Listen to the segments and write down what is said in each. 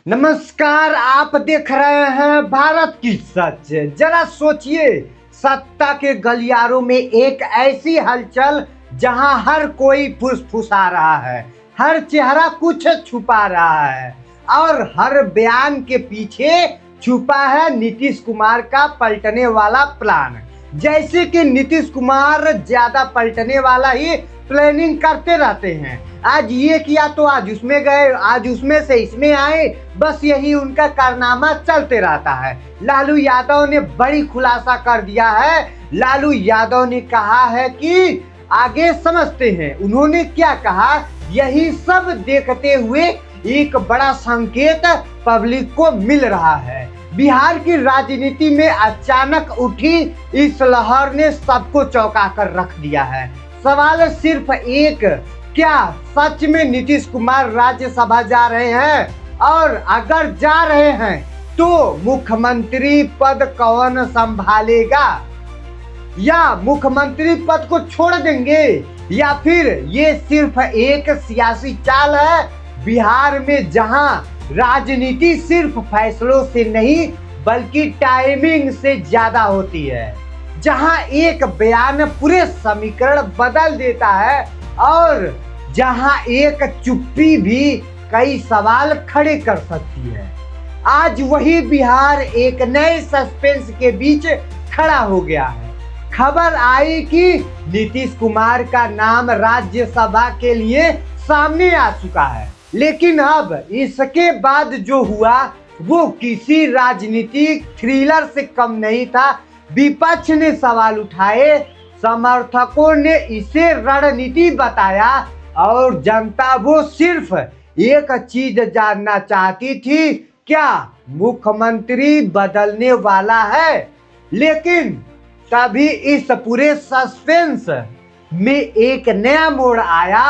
नमस्कार, आप देख रहे हैं भारत की सच। जरा सोचिए, सत्ता के गलियारों में एक ऐसी हलचल जहां हर कोई फुसफुसा रहा है, हर चेहरा कुछ छुपा रहा है और हर बयान के पीछे छुपा है नीतीश कुमार का पलटने वाला प्लान। जैसे कि नीतीश कुमार ज्यादा पलटने वाला ही प्लानिंग करते रहते हैं। आज ये किया तो आज उसमें गए, आज उसमें से इसमें आए, बस यही उनका कारनामा चलते रहता है। लालू यादव ने बड़ी खुलासा कर दिया है। लालू यादव ने कहा है कि आगे समझते हैं। उन्होंने क्या कहा, यही सब देखते हुए एक बड़ा संकेत पब्लिक को मिल रहा है। बिहार की राजनीति में अचानक उठी इस लहर ने सबको चौंका कर रख दिया है। सवाल सिर्फ एक, क्या सच में नीतीश कुमार राज्यसभा जा रहे हैं? और अगर जा रहे हैं तो मुख्यमंत्री पद कौन संभालेगा? या मुख्यमंत्री पद को छोड़ देंगे? या फिर ये सिर्फ एक सियासी चाल है? बिहार में जहां राजनीति सिर्फ फैसलों से नहीं बल्कि टाइमिंग से ज्यादा होती है, जहां एक बयान पूरे समीकरण बदल देता है और जहां एक चुप्पी भी कई सवाल खड़े कर सकती है, आज वही बिहार एक नए सस्पेंस के बीच खड़ा हो गया है। खबर आई कि नीतीश कुमार का नाम राज्यसभा के लिए सामने आ चुका है, लेकिन अब इसके बाद जो हुआ वो किसी राजनीतिक थ्रिलर से कम नहीं था। विपक्ष ने सवाल उठाए, समर्थकों ने इसे रणनीति बताया और जनता वो सिर्फ एक चीज जानना चाहती थी, क्या मुख्यमंत्री बदलने वाला है? लेकिन तभी इस पूरे सस्पेंस में एक नया मोड़ आया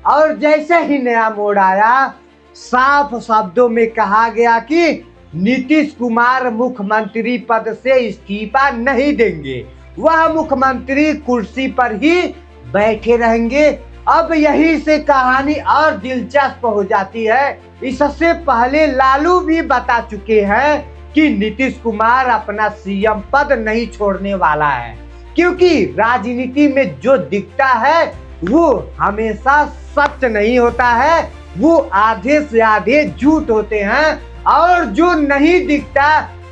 और जैसे ही नया मोड़ आया, साफ शब्दों में कहा गया कि नीतीश कुमार मुख्यमंत्री पद से इस्तीफा नहीं देंगे, वह मुख्यमंत्री कुर्सी पर ही बैठे रहेंगे। अब यही से कहानी और दिलचस्प हो जाती है। इससे पहले लालू भी बता चुके हैं कि नीतीश कुमार अपना सीएम पद नहीं छोड़ने वाला है, क्योंकि राजनीति में जो दिखता है वो हमेशा सच नहीं होता है, वो आधे से आधे झूठ होते हैं और जो नहीं दिखता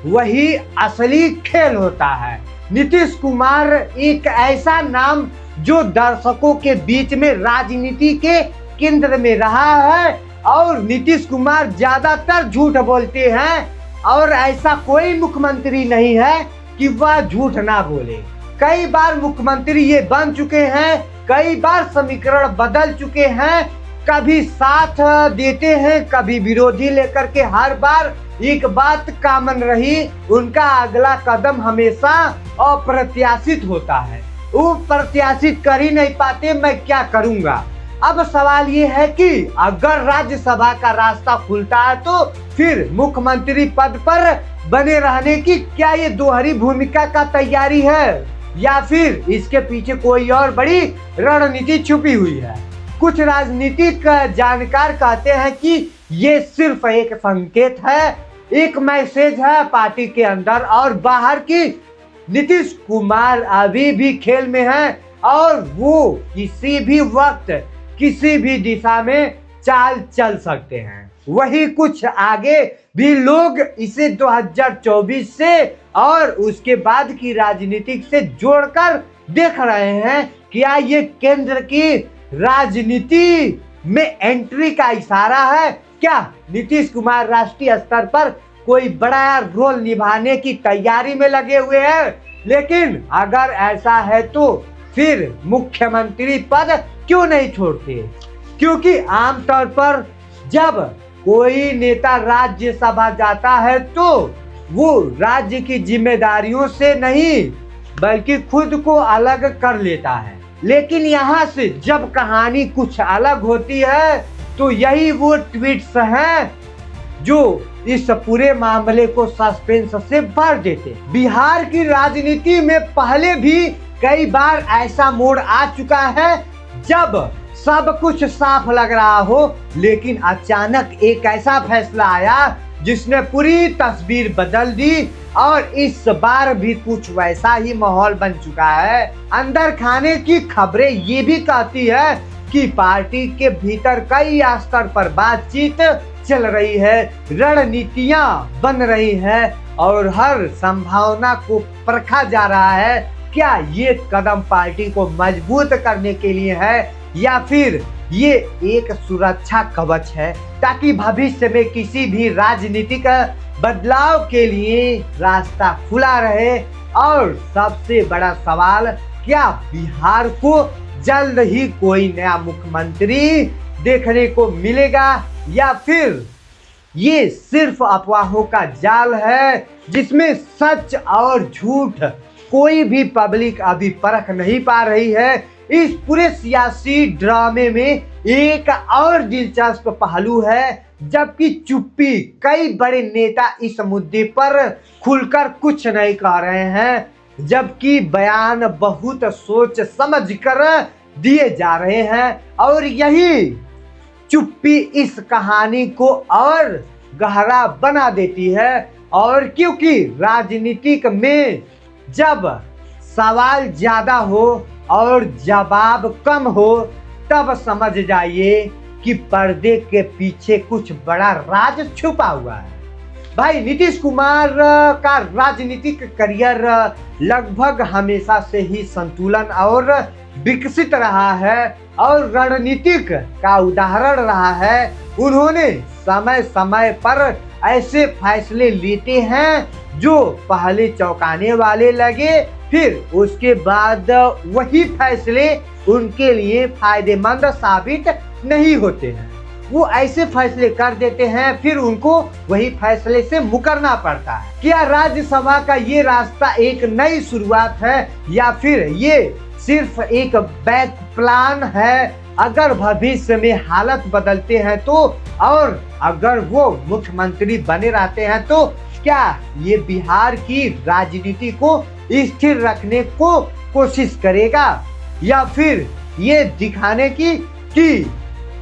वही असली खेल होता है। नीतीश कुमार एक ऐसा नाम जो दर्शकों के बीच में राजनीति के केंद्र में रहा है और नीतीश कुमार ज्यादातर झूठ बोलते हैं और ऐसा कोई मुख्यमंत्री नहीं है कि वह झूठ ना बोले। कई बार मुख्यमंत्री ये बन चुके हैं, कई बार समीकरण बदल चुके हैं, कभी साथ देते हैं कभी विरोधी लेकर के। हर बार एक बात कॉमन रही, उनका अगला कदम हमेशा अप्रत्याशित होता है। वो प्रत्याशित कर ही नहीं पाते, मैं क्या करूंगा। अब सवाल ये है कि अगर राज्यसभा का रास्ता खुलता है तो फिर मुख्यमंत्री पद पर बने रहने की क्या ये दोहरी भूमिका का तैयारी है, या फिर इसके पीछे कोई और बड़ी रणनीति छुपी हुई है? कुछ राजनीतिक जानकार कहते हैं कि ये सिर्फ एक संकेत है, एक मैसेज है पार्टी के अंदर और बाहर की। नीतीश कुमार अभी भी खेल में है और वो किसी भी वक्त किसी भी दिशा में चाल चल सकते हैं। वही कुछ आगे भी लोग इसे 2024 से और उसके बाद की राजनीति से जोड़कर देख रहे हैं। क्या ये केंद्र की राजनीति में एंट्री का इशारा है? क्या नीतीश कुमार राष्ट्रीय स्तर पर कोई बड़ा रोल निभाने की तैयारी में लगे हुए हैं? लेकिन अगर ऐसा है तो फिर मुख्यमंत्री पद क्यों नहीं छोड़ते? क्योंकि आमतौर पर जब कोई नेता राज्यसभा जाता है तो वो राज्य की जिम्मेदारियों से नहीं बल्कि खुद को अलग कर लेता है। लेकिन यहाँ से जब कहानी कुछ अलग होती है तो यही वो ट्वीट्स हैं जो इस पूरे मामले को सस्पेंस से भर देते। बिहार की राजनीति में पहले भी कई बार ऐसा मोड़ आ चुका है जब सब कुछ साफ लग रहा हो, लेकिन अचानक एक ऐसा फैसला आया जिसने पूरी तस्वीर बदल दी और इस बार भी कुछ वैसा ही माहौल बन चुका है। अंदर खाने की खबरें ये भी कहती है कि पार्टी के भीतर कई स्तर पर बातचीत चल रही है, रणनीतियां बन रही हैं और हर संभावना को परखा जा रहा है। क्या ये कदम पार्टी को मजबूत करने के लिए है या फिर ये एक सुरक्षा कवच है ताकि भविष्य में किसी भी राजनीतिक बदलाव के लिए रास्ता खुला रहे। और सबसे बड़ा सवाल, क्या बिहार को जल्द ही कोई नया मुख्यमंत्री देखने को मिलेगा या फिर ये सिर्फ अफवाहों का जाल है जिसमें सच और झूठ कोई भी पब्लिक अभी परख नहीं पा रही है। इस पूरे सियासी ड्रामे में एक और दिलचस्प पहलू है, जबकि चुप्पी कई बड़े नेता इस मुद्दे पर खुलकर कुछ नहीं कह रहे हैं, जबकि बयान बहुत सोच समझ कर दिए जा रहे हैं। और यही चुप्पी इस कहानी को और गहरा बना देती है। और क्योंकि राजनीतिक में जब सवाल ज्यादा हो और जवाब कम हो, तब समझ जाइए कि पर्दे के पीछे कुछ बड़ा राज छुपा हुआ है। भाई, नीतीश कुमार का राजनीतिक करियर लगभग हमेशा से ही संतुलन और विकसित रहा है और रणनीतिक का उदाहरण रहा है। उन्होंने समय समय पर ऐसे फैसले लेते हैं जो पहले चौंकाने वाले लगे, फिर उसके बाद वही फैसले उनके लिए फायदेमंद साबित नहीं होते हैं। वो ऐसे फैसले कर देते हैं, फिर उनको वही फैसले से मुकरना पड़ता है। क्या राज्यसभा का ये रास्ता एक नई शुरुआत है या फिर ये सिर्फ एक बैक प्लान है? अगर भविष्य में हालत बदलते हैं तो, और अगर वो मुख्यमंत्री बने रहते हैं तो क्या ये बिहार की राजनीति को स्थिर रखने को कोशिश करेगा या फिर ये दिखाने की कि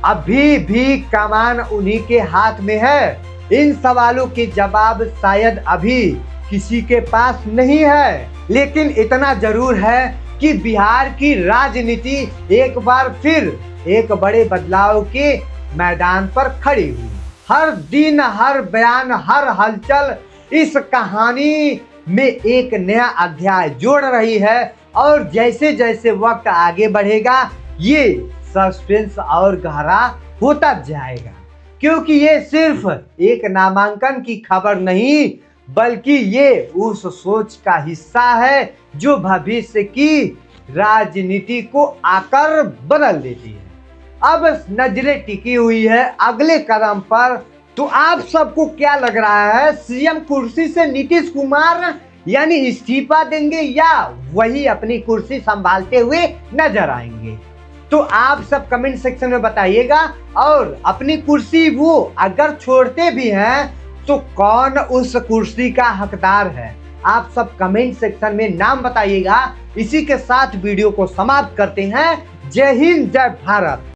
अभी भी कमान उन्हीं के हाथ में है? इन सवालों के जवाब शायद अभी किसी के पास नहीं है, लेकिन इतना जरूर है कि बिहार की राजनीति एक बार फिर एक बड़े बदलाव के मैदान पर खड़ी हुई। हर दिन, हर बयान, हर हलचल इस कहानी में एक नया अध्याय जोड़ रही है और जैसे जैसे वक्त आगे बढ़ेगा ये सस्पेंस और गहरा होता जाएगा, क्योंकि ये सिर्फ एक नामांकन की खबर नहीं बल्कि ये उस सोच का हिस्सा है जो भविष्य की राजनीति को आकर बदल देती है। अब नजरें टिकी हुई है अगले कदम पर। तो आप सबको क्या लग रहा है, सीएम कुर्सी से नीतीश कुमार यानी इस्तीफा देंगे या वही अपनी कुर्सी संभालते हुए नजर आएंगे? तो आप सब कमेंट सेक्शन में बताइएगा। और अपनी कुर्सी वो अगर छोड़ते भी हैं तो कौन उस कुर्सी का हकदार है? आप सब कमेंट सेक्शन में नाम बताइएगा। इसी के साथ वीडियो को समाप्त करते हैं। जय हिंद, जय भारत।